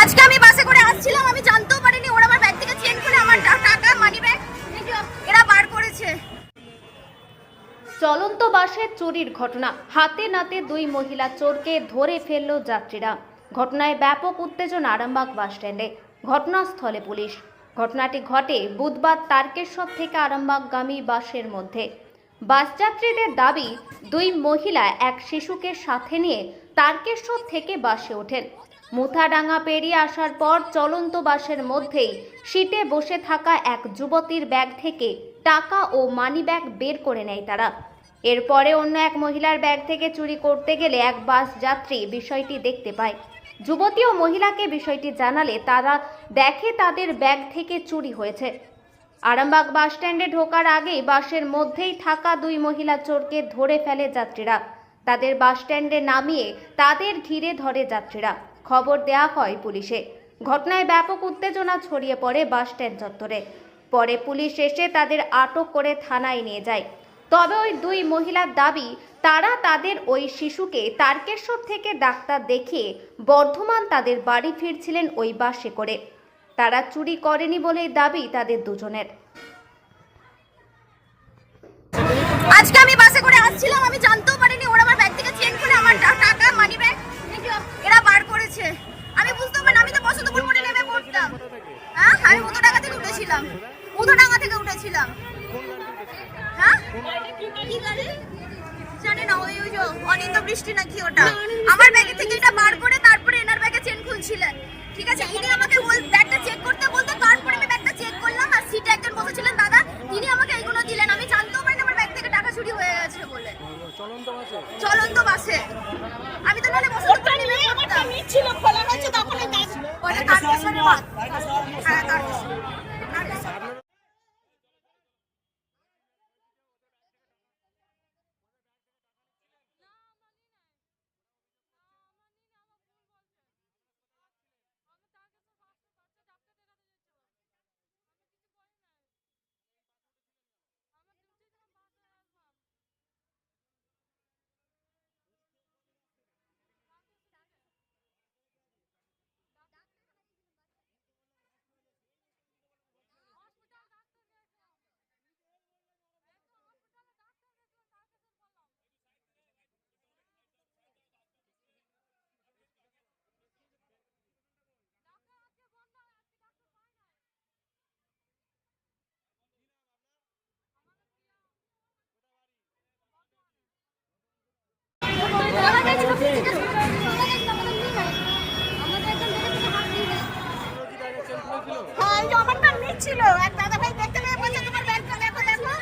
আজকে আমি বাসে করে আসছিলাম, আমি জানতেও পারিনি ওরা আমার ব্যাগ থেকে চেন করে আমার টাকা মানি ব্যাগ এরা বার করেছে। চলন্ত বাসে চুরির ঘটনা, হাতে নাতে দুই মহিলা চোরকে ধরে ফেলল যাত্রীরা। ঘটনায় ব্যাপক উত্তেজনা আরামবাগ বাস স্ট্যান্ডে, ঘটনাস্থলে পুলিশ। ঘটনাটি ঘটে বুধবার তারকেশ্বর থেকে আরামবাগগামী বাসের মধ্যে। বাস যাত্রীদের দাবি, দুই মহিলা এক শিশুকে সাথে নিয়ে তারকেশ্বর থেকে বাসে ওঠেন। মুথাডাঙ্গা পেরিয়ে আসার পর চলন্ত বাসের মধ্যেই সিটে বসে থাকা এক যুবতীর ব্যাগ থেকে টাকা ও মানিব্যাগ বের করে নেয় তারা। এরপরে অন্য এক মহিলার ব্যাগ থেকে চুরি করতে গেলে এক বাস যাত্রী বিষয়টি দেখতে পায়। যুবতী ও মহিলাকে বিষয়টি জানালে তারা দেখে তাদের ব্যাগ থেকে চুরি হয়েছে। আরামবাগ বাস স্ট্যান্ডে ঢোকার আগেই বাসের মধ্যেই থাকা দুই মহিলা চোরকে ধরে ফেলে যাত্রীরা। তাদের বাস স্ট্যান্ডে নামিয়ে তাদের ঘিরে ধরে যাত্রীরা। খবর দেওয়া হয় পুলিশে। ঘটনায় ব্যাপক উত্তেজনা ছড়িয়ে পড়ে বাস স্ট্যান্ড চত্বরে। পরে পুলিশ এসে তাদের আটক করে থানায় নিয়ে যায়। তবে ওই দুই মহিলার দাবি, তারা তাদের ওই শিশুকে তারকেশ্বর থেকে ডাক্তার দেখিয়ে বর্ধমান তাদের বাড়ি ফিরছিলেন ওই বাসে করে। তারা চুরি করেনি বলেই দাবি তাদের দুজনের। আজকে আমি বাসে করে আসছিলাম, আমি জানতেও পারিনি ওরা আমার ব্যাগ থেকে চেন করে আমার টাকা মানি ব্যাগ এরা বার করেছে। আমি বুঝতেও পারিনি, আমি তো বসন্তপুর মোড়ে নেমে পড়তাম। হ্যাঁ, আমি মুথাডাঙ্গা থেকে উঠেছিলাম। হ্যাঁ, কি গাড়ি জানি না, ওই যে অনিন্দ বৃষ্টি নাকি ওটা। আমার ব্যাগ থেকে এটা বার করে তারপরে এনার ব্যাগে চেন খুলছিলেন। ঠিক আছে, ইনি আমাকে ব্যাগটা চেক করতে বলতে, তারপরে আমি ব্যাগটা চেক করলাম আর সিটে একজন বসেছিলেন দাদা, তিনি আমাকে এইগুলো দিলেন। আমি জানতেও পারিনি আমার ব্যাগ থেকে টাকা চুরি হয়ে গেছে বলে। চলন্ত বাসে আমি তো নালে বসন্তপুর নেমে পড়তাম। ছিল খোলা হয়েছে তখন ওটা তারকেশ্বরের বাস। হ্যাঁ, তারকেশ্বর। ছিল এক দাদা ভাই দেখতে পেয়ে বলছে তোমার ব্যাগটা দেখো দেখো,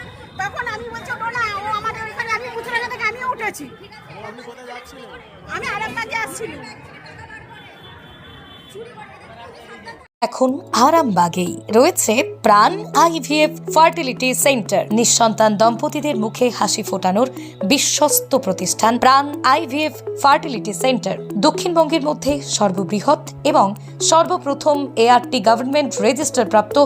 তখন আমি বলছি ওটা না, ও আমাদের ওইখানে, আমি মুথাডাঙ্গা থেকে আমিও উঠেছি। আমি আরামবাগে আসছিলাম। এখন আরামবাগেই রয়েছে প্রাণ আইভিএফ ফার্টিলিটি সেন্টার। নিঃসন্তান দম্পতিদের মুখে হাসি ফোটানোর বিশ্বস্ত প্রতিষ্ঠান প্রাণ আইভিএফ ফার্টিলিটি সেন্টার। দক্ষিণবঙ্গের মধ্যে সর্ববৃহৎ এবং সর্বপ্রথম এআরটি গভর্নমেন্ট রেজিস্টার প্রাপ্ত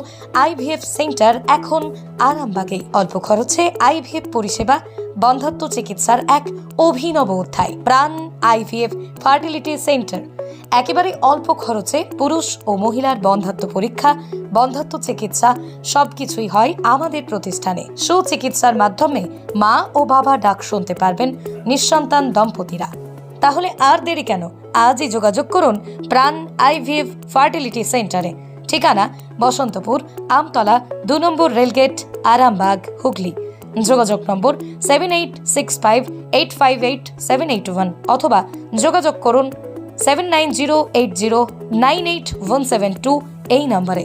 আইভিএফ সেন্টার এখন আরামবাগেই। অল্প খরচে আইভিএফ পরিষেবা, বন্ধ্যাত্ব চিকিৎসার এক অভিনব অধ্যায়। প্রাণ আইভিএফ ফার্টিলিটি সেন্টার একেবারে অল্প খরচে পুরুষ ও মহিলার বন্ধ্যাত্ব পরীক্ষা, বন্ধ্যাত্ব চিকিৎসা সবকিছুই হয় আমাদের প্রতিষ্ঠানে। সুচিকিৎসার মাধ্যমে মা ও বাবা ডাক শুনতে পারবেন নিঃসন্তান দম্পতিরা। তাহলে আর দেরি কেন, আজই যোগাযোগ করুন প্রাণ আইভিএফ ফার্টিলিটি সেন্টারে। ঠিকানা বসন্তপুর, আমতলা, 2 নম্বর রেলগেট, আরামবাগ, হুগলি। যোগাযোগ নম্বর 7865858781 অথবা যোগাযোগ করুন 7908098172 এই নম্বরে।